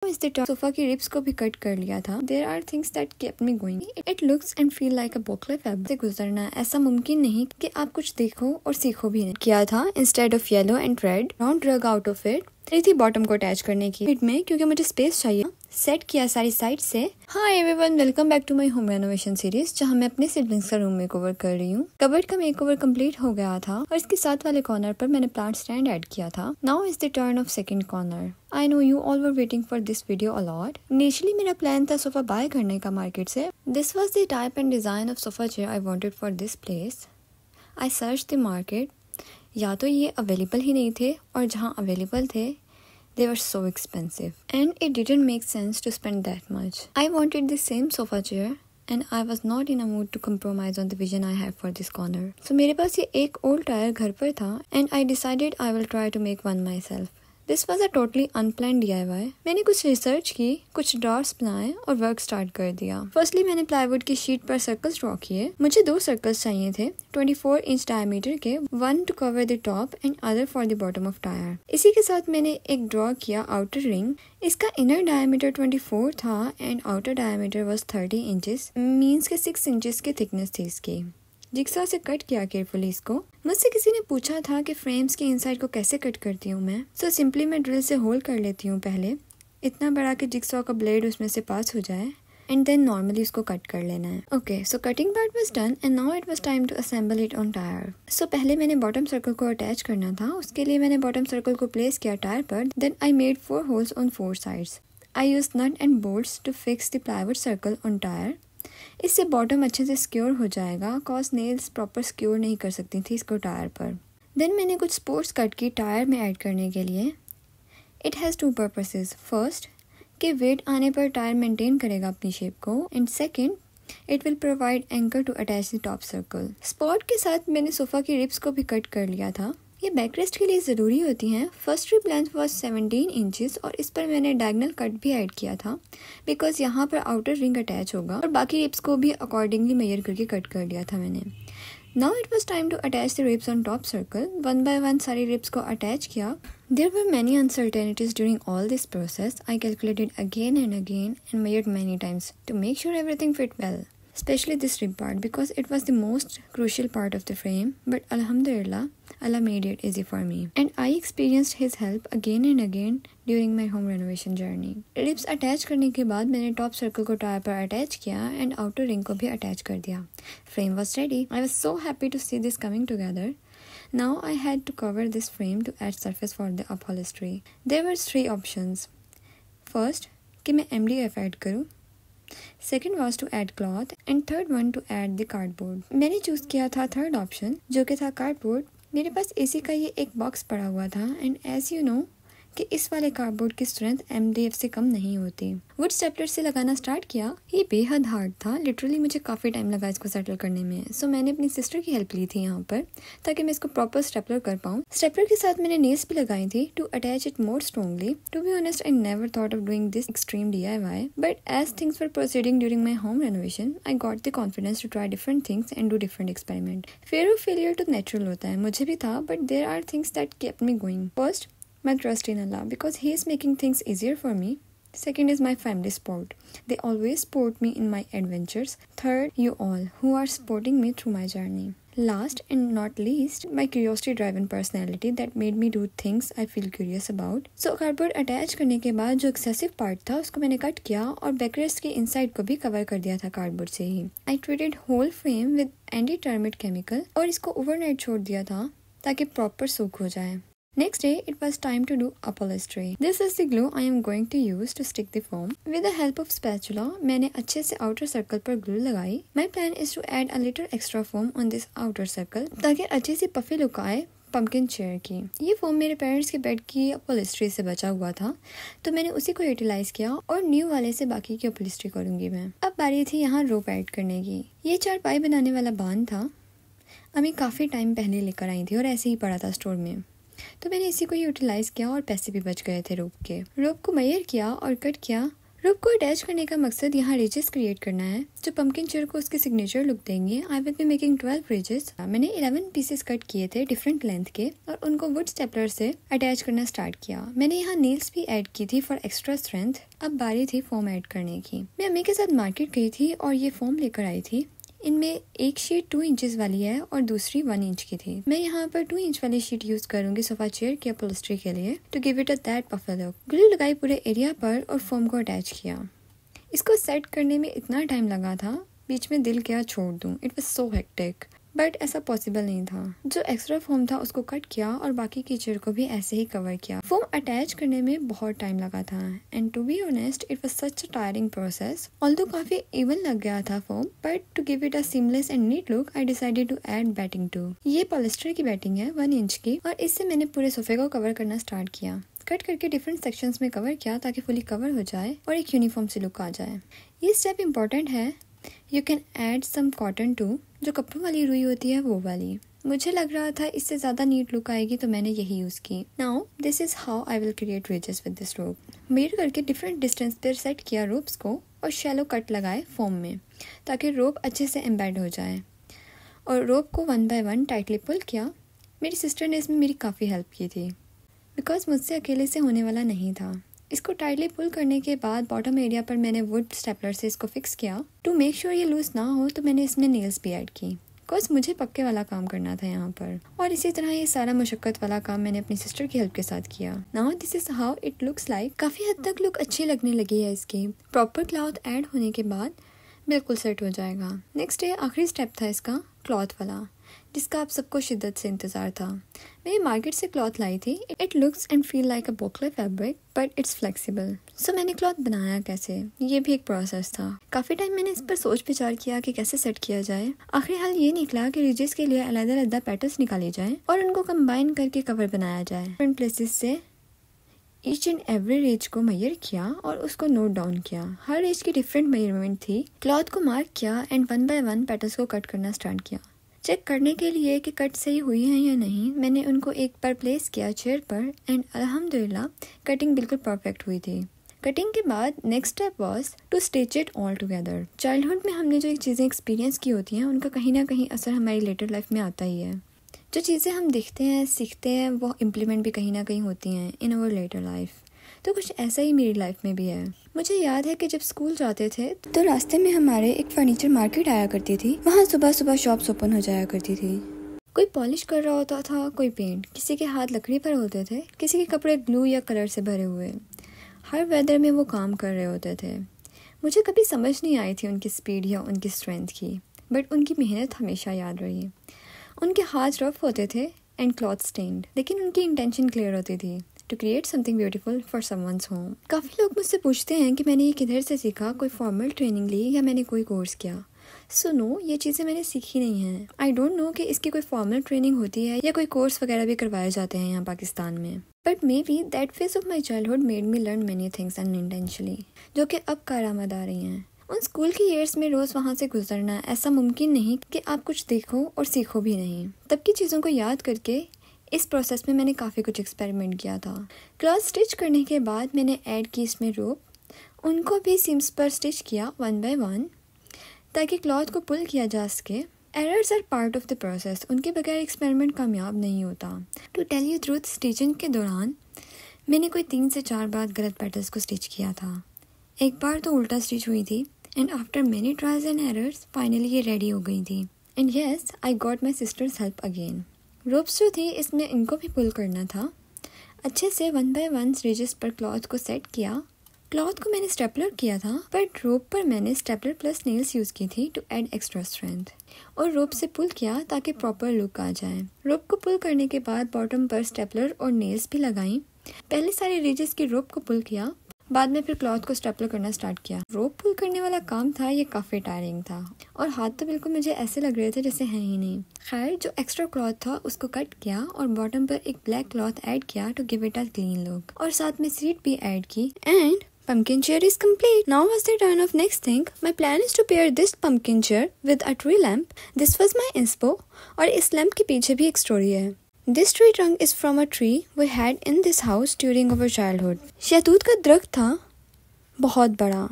इस सोफा की रिब्स को भी कट कर लिया था। There are things that kept me going. It looks and feel like a booklet web से गुजरना ऐसा मुमकिन नहीं कि आप कुछ देखो और सीखो भी नहीं किया था। Instead of yellow and red, don't drag out of it. थी बॉटम को अटैच करने की फिट में क्योंकि मुझे स्पेस चाहिए। सेट किया सारी साइड से। Hi everyone, welcome back to my home renovation series, जहां मैं अपने सिबलिंग्स का रूम मेकओवर कर रही हूँ। कबर्ड का मेकओवर कंप्लीट हो गया था और इसके साथ वाले कॉर्नर पर मैंने प्लांट स्टैंड ऐड किया था। Now is the turn of second corner. I know you all were waiting for this video a lot. Initially मेरा प्लान था सोफा बाय करने का मार्केट से। This was the type and design of sofa chair I wanted for this place. I search the market. या तो ये available ही नहीं थे और जहाँ अवेलेबल थे they were so expensive and it didn't make sense to spend that much. I wanted the same sofa chair and I was not in a mood to compromise on the vision I have for this corner. So मेरे पास ये एक old tyre घर पर था and I decided I will try to make one myself. This was a totally unplanned DIY. मैंने कुछ research की, कुछ ड्रॉर्स बनाए और वर्क स्टार्ट कर दिया। फर्स्टली मैंने प्लाईवुड की शीट पर सर्कल्स ड्रॉ किए। मुझे 2 सर्कल्स चाहिए थे 24 इंच डायमीटर के, one to cover the top and other for the bottom of tire. इसी के साथ मैंने एक ड्रॉ किया आउटर रिंग। इसका इनर डायमीटर 24 था and outer diameter was 30 inches, means के 6 इंचेस की थिकनेस थी इसकी। जिक्सा से कट किया केयरफुली इसको। मुझसे किसी ने पूछा था कि फ्रेम्स के इनसाइड को कैसे कट करती हूँ मैं। सो सिंपली मैं ड्रिल से होल कर लेती हूँ पहले, इतना बड़ा कि जिक्सा का ब्लेड उसमें से पास हो जाए एंड देन नॉर्मली उसको कट कर लेना है। Okay, so cutting part was done and now it was time to assemble it on tyre. सो पहले मैंने बॉटम सर्कल को अटैच करना था। उसके लिए मैंने बॉटम सर्कल को प्लेस किया टायर पर। Then I made 4 holes on 4 sides. I use nut and bolts to fix the plywood circle on tyre. इससे बॉटम अच्छे से सिक्योर हो जाएगा, कॉज नेल्स प्रॉपर सिक्योर नहीं कर सकती थी इसको टायर पर। देन मैंने कुछ स्पोर्ट्स कट की टायर में ऐड करने के लिए। It has 2 purposes. फर्स्ट, कि वेट आने पर टायर मेंटेन करेगा अपनी शेप को, and second, it will provide anchor to attach the top circle. Support के साथ मैंने सोफा की रिब्स को भी कट कर लिया था। ये बैकरेस्ट के लिए ज़रूरी होती हैं। First rib length was 17 inches और इस पर मैंने डायगनल कट भी ऐड किया था बिकॉज यहाँ पर आउटर रिंग अटैच होगा, और बाकी रिब्स को भी अकॉर्डिंगली मेजर करके कट कर लिया था मैंने। Now it was time to attach the ribs on top circle. 1 by 1 सारी रिब्स को अटैच किया। There were many uncertainties during all this process. I calculated again and measured many times to make sure everything fit well, especially this rib part because it was the most crucial part of the frame, but alhamdulillah, Allah made it easy for me and I experienced his help again and again during my home renovation journey. Ribs attach करने के बाद मैंने top circle को tyre पर attach किया and outer ring को भी attach कर दिया। Frame was ready. I was so happy to see this coming together. Now I had to cover this frame to add surface for the upholstery. There were 3 options. First, कि मैं MDF add करूँ, second was to add cloth and third one to add the cardboard. मैंने choose किया था third option, जो कि था cardboard. मेरे पास एसी का ये एक बॉक्स पड़ा हुआ था एंड एज यू नो कि इस वाले कार्डबोर्ड की स्ट्रेंथ MDF से कम नहीं होती। वुड स्टेपलर से लगाना स्टार्ट किया। ये बेहद हार्ड था, लिटरली मुझे काफ़ी टाइम लगा इसको सेटल करने में। सो मैंने अपनी सिस्टर की हेल्प ली थी यहाँ पर ताकि मैं इसको प्रॉपर स्टेपलर कर पाऊँ। स्टेपलर के साथ मैंने नेल्स भी लगाई थी to attach it more strongly. To be honest, I never thought of doing this extreme DIY, but as things were proceeding during my home renovation, I got the confidence to try different things and do different experiment. Fear of failure तो natural होता है, मुझे भी था, but there are things that kept me going. First, my trust in Allah because He is making things easier for me. Second is my family support. They always support me in my adventures. Third, you all who are supporting me through my journey. Last and not least, my curiosity-driven personality that made me do things I feel curious about. So cardboard attach करने के बाद जो excessive part था उसको मैंने cut किया और backrest के inside को भी कवर कर दिया था कार्डबोर्ड से ही। I treated whole frame with anti-termite chemical और इसको overnight छोड़ दिया था ताकि proper सूख हो जाए। Next day, it was time to do upholstery. This is the glue I am going to use to stick the foam. With the help of spatula, मैंने अच्छे से outer circle पर glue लगाई। My plan is to add a little extra foam on this outer circle ताकि अच्छी सी puffy look आए pumpkin chair की। ये foam मेरे पेरेंट्स के बेड की upholstery से बचा हुआ था, तो मैंने उसी को यूटिलाइज किया और न्यू वाले से बाकी की upholstery करूंगी मैं। अब बारी थी यहाँ रोप ऐड करने की। ये चारपाई बनाने वाला बांध था, अम्मी काफी टाइम पहले लेकर आई थी और ऐसे ही पड़ा था स्टोर में, तो मैंने इसी को यूटिलाइज किया और पैसे भी बच गए थे रोप के। रोप को मेजर किया और कट किया रोप को अटैच करने का मकसद यहाँ रिजेस क्रिएट करना है जो पंपकिन चेयर को उसके सिग्नेचर लुक देंगे। I will be making 12 ridges. मैंने 11 पीसेस कट किए थे डिफरेंट लेंथ के और उनको वुड स्टेपलर से अटैच करना स्टार्ट किया। मैंने यहाँ नील्स भी ऐड की थी फॉर एक्स्ट्रा स्ट्रेंथ। अब बारी थी फोम ऐड करने की। मैं अम्मी के साथ मार्केट गई थी और ये फोम लेकर आई थी। इनमें एक शीट 2 इंचेस वाली है और दूसरी 1 इंच की थी। मैं यहाँ पर 2 इंच वाली शीट यूज करूंगी सोफा चेयर की अपहोल्स्ट्री के लिए to give it a that puffy look. Glue लगाई पूरे एरिया पर और फोम को अटैच किया। इसको सेट करने में इतना टाइम लगा था, बीच में दिल किया छोड़ दूं। It was so hectic, but ऐसा पॉसिबल नहीं था। जो एक्स्ट्रा फोम था उसको कट किया और बाकी की चेयर को भी ऐसे ही कवर किया। फोम अटैच करने में बहुत टाइम लगा था and to be honest it was such a tiring process. Although काफी इवन लग गया था foam, but to give it a seamless and neat look I decided to add batting too. ये पॉलिस्टर की बैटिंग है 1 inch की और इससे मैंने पूरे सोफे को कवर करना स्टार्ट किया। कट करके डिफरेंट सेक्शंस में कवर किया ताकि फुली कवर हो जाए और एक यूनिफॉर्म सी लुक आ जाए। ये स्टेप इम्पोर्टेंट है। You can add some cotton too, जो कपड़ों वाली रुई होती है वो वाली। मुझे लग रहा था इससे ज्यादा नीट लुक आएगी तो मैंने यही यूज की। Now this is how I will create ridges with this rope. Measure करके डिफरेंट डिस्टेंस पर सेट किया रोप्स को और शैलो कट लगाए फोम में ताकि रोप अच्छे से एम्बेड हो जाए और रोप को 1 बाय 1 टाइटली पुल किया। मेरी सिस्टर ने इसमें मेरी काफ़ी हेल्प की थी बिकॉज मुझसे अकेले से होने वाला नहीं था। इसको टाइटली पुल करने के बाद बॉटम एरिया पर मैंने वुड स्टेपलर से इसको फिक्स किया। टू मेक श्योर ये लूज ना हो तो मैंने इसमें नेल्स भी ऐड की बिकॉज मुझे पक्के वाला काम करना था यहाँ पर। और इसी तरह ये सारा मुशक्कत वाला काम मैंने अपनी सिस्टर की हेल्प के साथ किया। Now this is how it looks like. काफ़ी हद तक लुक अच्छी लगने लगी है इसकी। प्रॉपर क्लॉथ ऐड होने के बाद बिल्कुल सेट हो जाएगा। नेक्स्ट डे आखिरी स्टेप था इसका, क्लॉथ वाला, जिसका आप सबको शिद्दत से इंतज़ार था। मैं ये मार्केट से क्लॉथ लाई थी। It looks and feel like a boucle fabric but it's flexible. So मैंने क्लॉथ बनाया कैसे, ये भी एक प्रोसेस था। काफ़ी टाइम मैंने इस पर सोच विचार किया कि कैसे सेट किया जाए। आखिरी हाल ये निकला कि रिजेस के लिए अलग-अलग पैटर्न्स निकाले जाए और उनको कंबाइन करके कवर बनाया जाए। डिफरेंट प्लेसेस से ईच एंड एवरी रेज को मेजर किया और उसको नोट डाउन किया। हर रेज की डिफरेंट मेजरमेंट थी। क्लॉथ को मार्क किया एंड 1 बाय 1 पैटर्न्स को कट करना स्टार्ट किया। चेक करने के लिए कि कट सही हुई है या नहीं, मैंने उनको एक पर प्लेस किया चेयर पर एंड अल्हम्दुलिल्लाह कटिंग बिल्कुल परफेक्ट हुई थी। कटिंग के बाद next step was to stitch it all together. Childhood में हमने जो चीज़ें एक्सपीरियंस की होती हैं उनका कहीं ना कहीं असर हमारी लेटर लाइफ में आता ही है। जो चीज़ें हम देखते हैं सीखते हैं वो इम्प्लीमेंट भी कहीं ना कहीं होती हैं इन अवर लेटर लाइफ। तो कुछ ऐसा ही मेरी लाइफ में भी है। मुझे याद है कि जब स्कूल जाते थे तो रास्ते में हमारे एक फर्नीचर मार्केट आया करती थी। वहाँ सुबह सुबह शॉप्स ओपन हो जाया करती थी। कोई पॉलिश कर रहा होता था, कोई पेंट, किसी के हाथ लकड़ी पर होते थे, किसी के कपड़े ग्लू या कलर से भरे हुए। हर वेदर में वो काम कर रहे होते थे। मुझे कभी समझ नहीं आई थी उनकी स्पीड या उनकी स्ट्रेंथ की, बट उनकी मेहनत हमेशा याद रही। उनके हाथ रफ होते थे एंड क्लॉथ स्टेन्ड, लेकिन उनकी इंटेंशन क्लियर होती थी to create something beautiful for someone's home. काफ़ी लोग मुझसे पूछते हैं कि मैंने ये किधर से सीखा, कोई फॉर्मल ट्रेनिंग ली या मैंने कोई कोर्स किया। सो नो, ये चीज़ें मैंने सीखी नहीं हैं। आई डोंट नो कि इसकी कोई फॉर्मल ट्रेनिंग होती है या कोई कोर्स वगैरह भी करवाए जाते हैं यहाँ पाकिस्तान में। But may be that phase of my childhood made me learn many things unintentionally, जो कि अब कारआमद आ रही हैं। उन स्कूल की ईयर्स में रोज़ वहाँ से गुजरना ऐसा मुमकिन नहीं कि आप कुछ देखो और सीखो भी नहीं। तब की चीज़ों को याद करके इस प्रोसेस में मैंने काफ़ी कुछ एक्सपेरिमेंट किया था। क्लॉथ स्टिच करने के बाद मैंने ऐड की इसमें रोप, उनको भी सीम्स पर स्टिच किया 1 बाय 1 ताकि क्लॉथ को पुल किया जा सके। Errors are part of the process, उनके बगैर एक्सपेरिमेंट कामयाब नहीं होता। To tell you truth, stitching के दौरान मैंने कोई 3 से 4 बार गलत पैटर्न्स को स्टिच किया था। एक बार तो उल्टा स्टिच हुई थी and after many trials and errors finally ये रेडी हो गई थी। And yes, I got my sisters help again. Ropes जो थी इसमें इनको भी पुल करना था। अच्छे से 1 बाय 1 रिजेस पर क्लॉथ को सेट किया। क्लॉथ को मैंने स्टेपलर किया था, बट रोप पर मैंने स्टेपलर प्लस नेल्स यूज़ की थी टू ऐड एक्स्ट्रा स्ट्रेंथ, और रोप से पुल किया ताकि प्रॉपर लुक आ जाए। रोप को पुल करने के बाद बॉटम पर स्टेपलर और नेल्स भी लगाई। पहले सारे रिजेस की रोप को पुल किया, बाद में फिर क्लॉथ को स्टेपलर करना स्टार्ट किया। रोप पुल करने वाला काम था, ये काफ़ी टायरिंग था और हाथ तो बिल्कुल मुझे ऐसे लग रहे थे जैसे हैं ही नहीं। खैर, जो एक्स्ट्रा क्लॉथ था उसको कट किया और बॉटम पर एक ब्लैक क्लॉथ ऐड किया to give it a clean look, और साथ में सीट भी ऐड की and pumpkin chair is complete. Now was the turn of next thing. My plan is to pair this pumpkin chair with a tree lamp. This was my inspo, और इस lamp के पीछे भी एक story है। This tree trunk is from a tree we had in this house during our childhood. शहतूत का दरख्त था, बहुत बड़ा।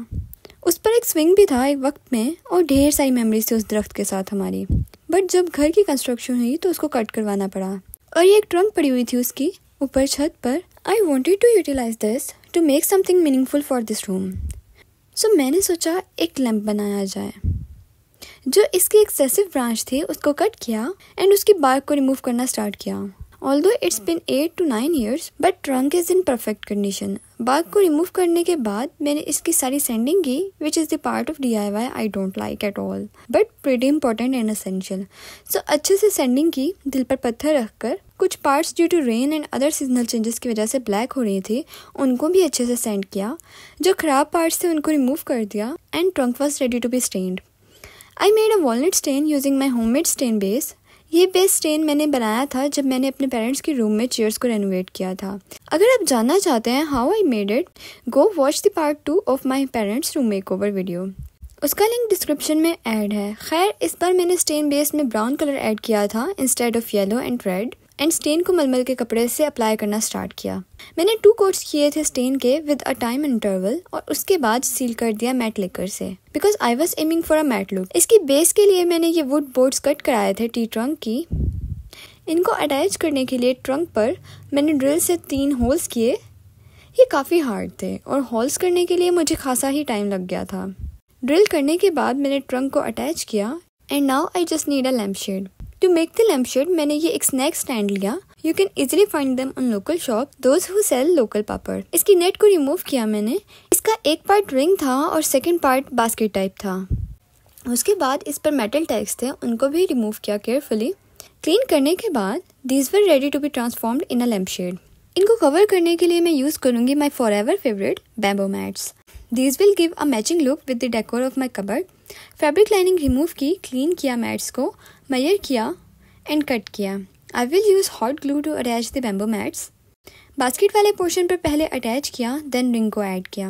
उस पर एक स्विंग भी था एक वक्त में और ढेर सारी मेमोरीज थी उस दरख्त के साथ हमारी। बट जब घर की कंस्ट्रक्शन हुई तो उसको कट करवाना पड़ा और ये एक ट्रंक पड़ी हुई थी उसकी ऊपर छत पर। I wanted to utilise this to make something meaningful for this room. So मैंने सोचा एक लैंप बनाया जाए। जो इसकी एक्सेसिव ब्रांच थी उसको कट किया एंड उसकी बार्क को रिमूव करना स्टार्ट किया। Although it's been 8 to 9 years, but trunk is in perfect condition. Bark को रिमूव करने के बाद मैंने इसकी सारी सैंडिंग की, which is the part of DIY I don't like at all, but pretty important and essential. So अच्छे से सैंडिंग की, दिल पर पत्थर रखकर, कुछ parts due to rain and other seasonal changes की वजह से ब्लैक हो रही थी, उनको भी अच्छे से सैंड किया। जो खराब पार्ट्स थे उनको रिमूव कर दिया and trunk was ready to be stained. I made a walnut stain using my homemade stain base. ये बेस स्टेन मैंने बनाया था जब मैंने अपने पेरेंट्स के रूम में चेयर्स को रेनोवेट किया था। अगर आप जानना चाहते हैं how I made it, go watch the part 2 of my parents room makeover video. उसका लिंक डिस्क्रिप्शन में ऐड है। खैर, इस बार मैंने स्टेन बेस में ब्राउन कलर ऐड किया था instead of yellow and red and stain को मलमल के कपड़े से अप्लाई करना स्टार्ट किया। मैंने 2 कोट्स किए थे स्टेन के विद अ टाइम इंटरवल और उसके बाद सील कर दिया मैट लिकर से because I was aiming for a mat look. इसकी बेस के लिए मैंने ये वुड बोर्ड्स कट कराए थे टी ट्रंक की। इनको अटैच करने के लिए ट्रंक पर मैंने ड्रिल से 3 होल्स किए। ये काफ़ी हार्ड थे और होल्स करने के लिए मुझे खासा ही टाइम लग गया था। ड्रिल करने के बाद मैंने ट्रंक को अटैच किया and now I just need a lamp shade. To make the lamp shade मैंने ये एक स्नैक स्टैंड लिया। You can easily find them on local shop, those who sell local papad. इसकी नेट को रिमूव किया मैंने। इसका एक पार्ट रिंग था और सेकंड पार्ट बास्केट टाइप था। उसके बाद इस पर मेटल टैग्स थे, उनको भी रिमूव किया केयरफुली। क्लीन करने के बाद these were ready to be transformed in a lamp shade. इनको कवर करने के लिए मैं यूज़ करूँगी my forever favourite bamboo mats. These will give a matching look with the decor of my cupboard. Fabric lining remove की, clean किया mats को, measure किया एंड कट किया। I will use hot glue to attach the bamboo mats. Basket वाले portion पर पहले attach किया, then ring को ऐड किया।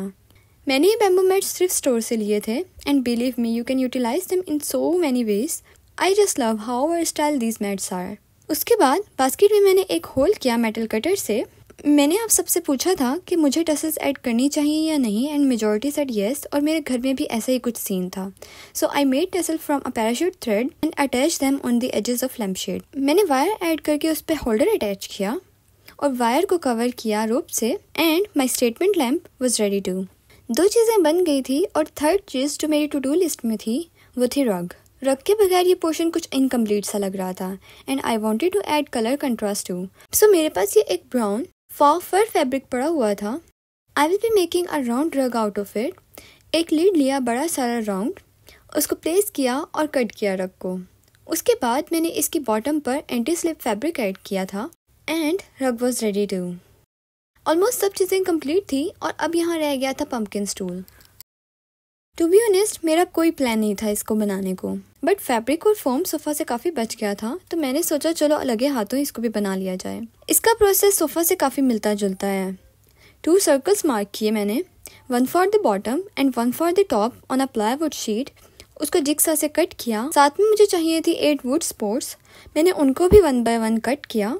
मैंने ये बैम्बू मैट्स थ्रिफ्ट स्टोर से लिए थे and believe me you can utilise them in so many ways. I just love how versatile these mats are. उसके बाद बास्केट में मैंने एक होल किया मेटल कटर से। मैंने आप सबसे पूछा था कि मुझे टसल्स ऐड करनी चाहिए या नहीं एंड मेजॉरिटी सेड येस और मेरे घर में भी ऐसा ही कुछ सीन था। So I made tassel from a parachute thread and attach them on the edges of lamp shade. मैंने वायर ऐड करके उस पर होल्डर अटैच किया और वायर को कवर किया रोप से and my statement lamp was ready to. 2 चीज़ें बन गई थी और थर्ड चीज़ जो मेरी टू डू लिस्ट में थी वो थी रग। रग के बगैर ये पोर्शन कुछ इनकम्प्लीट सा लग रहा था and I wanted to add colour contrast too. So मेरे पास ये एक ब्राउन फर फैब्रिक पड़ा हुआ था। I will be making a round रग आउट ऑफ इट। एक लीड लिया बड़ा सारा राउंड, उसको प्लेस किया और कट किया रग को। उसके बाद मैंने इसकी बॉटम पर एंटी स्लिप फैब्रिक ऐड किया था एंड रग वॉज रेडी टू। ऑलमोस्ट सब चीज़ें कंप्लीट थी और अब यहाँ रह गया था pumpkin stool. To be honest मेरा कोई प्लान नहीं था इसको बनाने को, बट फैब्रिक और फोम सोफा से काफ़ी बच गया था तो मैंने सोचा चलो लगे हाथों इसको भी बना लिया जाए। इसका प्रोसेस सोफा से काफ़ी मिलता जुलता है। 2 सर्कल्स मार्क किए मैंने, 1 for the bottom and 1 for the top on a plywood sheet. उसको जिक्सा से कट किया। साथ में मुझे चाहिए थी 8 वुड स्पोर्ट्स। मैंने उनको भी 1 बाय 1 कट किया।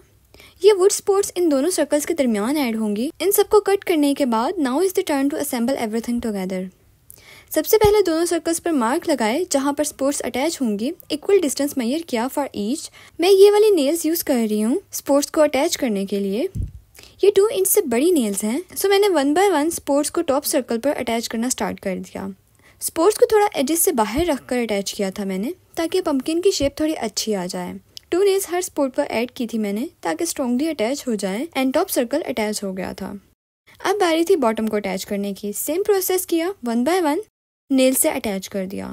ये वुड स्पोर्ट्स इन दोनों सर्कल्स के दरमियान ऐड होंगी। इन सबको कट करने के बाद now is the turn to assemble everything together. सबसे पहले दोनों सर्कल्स पर मार्क लगाए जहाँ पर स्पोर्ट्स अटैच होंगी। इक्वल डिस्टेंस मेजर किया फॉर ईच। मैं ये वाली नेल्स यूज़ कर रही हूँ स्पोर्ट्स को अटैच करने के लिए। ये 2 इंच से बड़ी नेल्स हैं। सो मैंने 1 बाय 1 स्पोर्ट्स को टॉप सर्कल पर अटैच करना स्टार्ट कर दिया। स्पोर्ट्स को थोड़ा एजेस से बाहर रखकर अटैच किया था मैंने ताकि पंपकिन की शेप थोड़ी अच्छी आ जाए। 2 नेल्स हर स्पोर्ट पर ऐड की थी मैंने ताकि स्ट्रॉन्गली अटैच हो जाए एंड टॉप सर्कल अटैच हो गया था। अब बारी थी बॉटम को अटैच करने की। सेम प्रोसेस किया, 1 बाय 1 नेल से अटैच कर दिया।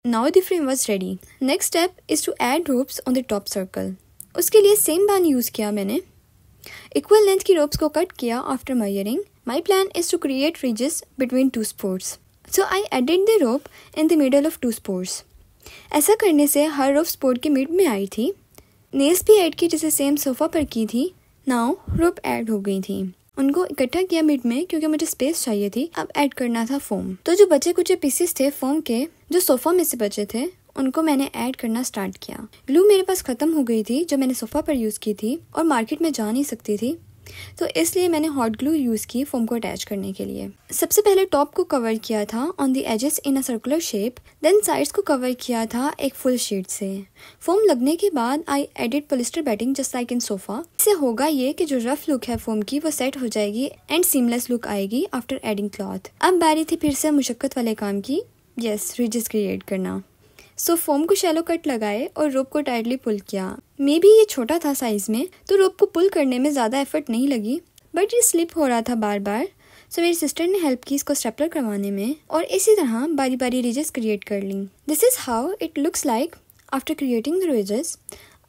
Now the frame was ready. Next step is to add ropes on the top circle. उसके लिए सेम बान यूज़ किया मैंने। इक्वल लेंथ की रोप्स को कट किया after measuring. My plan is to create ridges between 2 supports. So I added the rope in the middle of 2 supports. ऐसा करने से हर रोप स्पोर्ट के मिड में आई थी। नेल्स भी ऐड की जैसे सेम सोफा पर की थी। नाउ रोप ऐड हो गई थी। उनको इकट्ठा किया मिड में क्योंकि मुझे स्पेस चाहिए थी। अब ऐड करना था फोम। तो जो बचे कुछ पीसेस थे फोम के जो सोफा में से बचे थे उनको मैंने ऐड करना स्टार्ट किया। ग्लू मेरे पास खत्म हो गई थी जो मैंने सोफा पर यूज़ की थी और मार्केट में जा नहीं सकती थी। तो इसलिए मैंने हॉट ग्लू यूज़ की फोम को अटैच करने के लिए। सबसे पहले टॉप को कवर किया था on the edges in a circular shape, then sides को कवर किया था एक फुल शीट से। फोम लगने के बाद I added polyester batting just like in sofa. इससे होगा ये कि जो रफ लुक है फोम की वो सेट हो जाएगी एंड सीमलेस लुक आएगी आफ्टर एडिंग क्लॉथ। अब बारी थी फिर से मुशक्कत वाले काम की, यस, रिजेस क्रिएट करना। सो फोम को शैलो कट लगाए और रोप को टाइटली पुल किया। मे बी ये छोटा था साइज में तो रोप को पुल करने में ज़्यादा एफर्ट नहीं लगी, बट ये स्लिप हो रहा था बार बार। सो मेरी सिस्टर ने हेल्प की इसको स्टेपलर करवाने में और इसी तरह बारी बारी रिजेस क्रिएट कर ली। This is how it looks like after creating the ridges.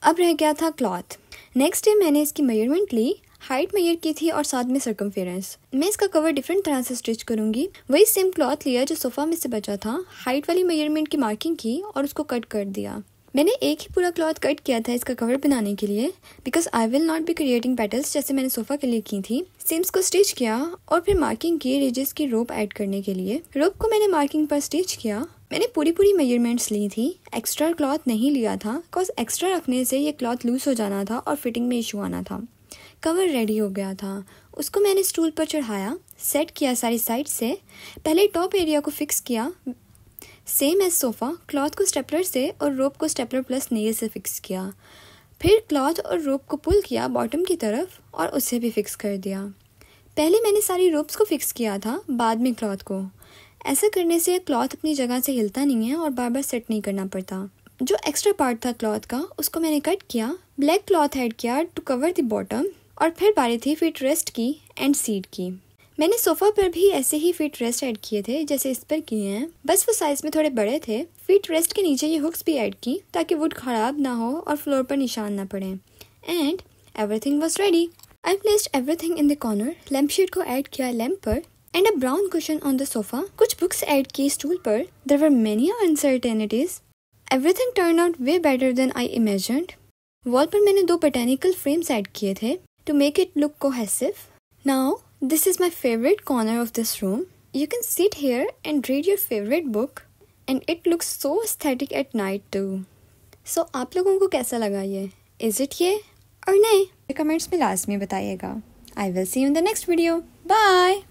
अब रह गया था क्लॉथ। नेक्स्ट डे मैंने इसकी मेजरमेंट ली, हाइट मेजर की थी और साथ में सर्कमफेरेंस। मैं इसका कवर डिफरेंट तरह से स्टिच करूंगी। वही सेम क्लॉथ लिया जो सोफा में से बचा था, हाइट वाली मेजरमेंट की मार्किंग की और उसको कट कर दिया। मैंने एक ही पूरा क्लॉथ कट किया था इसका कवर बनाने के लिए, because I will not be creating petals जैसे मैंने सोफा के लिए की थी। सीम्स को स्टिच किया और फिर मार्किंग की रिजेस की रोप ऐड करने के लिए। रोप को मैंने मार्किंग पर स्टिच किया। मैंने पूरी मेजरमेंट्स ली थी, एक्स्ट्रा क्लॉथ नहीं लिया था, बिकॉज एक्स्ट्रा रखने से ये क्लॉथ लूज हो जाना था और फिटिंग में इशू आना था। कवर रेडी हो गया था, उसको मैंने स्टूल पर चढ़ाया, सेट किया सारी साइड से। पहले टॉप एरिया को फिक्स किया सेम एज सोफा, क्लॉथ को स्टेपलर से और रोप को स्टेपलर प्लस नेल से फिक्स किया। फिर क्लॉथ और रोप को पुल किया बॉटम की तरफ और उसे भी फिक्स कर दिया। पहले मैंने सारी रोप्स को फिक्स किया था, बाद में क्लॉथ को। ऐसा करने से क्लॉथ अपनी जगह से हिलता नहीं है और बार बार सेट नहीं करना पड़ता। जो एक्स्ट्रा पार्ट था क्लॉथ का उसको मैंने कट किया, ब्लैक क्लॉथ ऐड किया टू कवर द बॉटम और फिर बारी थी फिट रेस्ट की एंड सीट की। मैंने सोफा पर भी ऐसे ही फिट रेस्ट ऐड किए थे जैसे इस पर किए हैं, बस वो साइज में थोड़े बड़े थे। फिट रेस्ट के नीचे ये हुक्स भी ऐड की ताकि वुड खराब ना हो और फ्लोर पर निशान ना पड़े। And everything was ready. I placed everything in the corner. Lamp shade को ऐड किया लैम्प पर and a brown cushion on the sofa. कुछ बुक्स ऐड की स्टूल पर। There were many uncertainties. Everything turn out way better than I imagined. Wall पर मैंने 2 botanical frames add किए थे to make it look cohesive. Now, this is my favorite corner of this room. You can sit here and read your favorite book and it looks so aesthetic at night too. So, आप लोगों को कैसा लगा ये? Is it ये और नहीं? Comments में लाजमी बताइएगा. I will see you in the next video. Bye!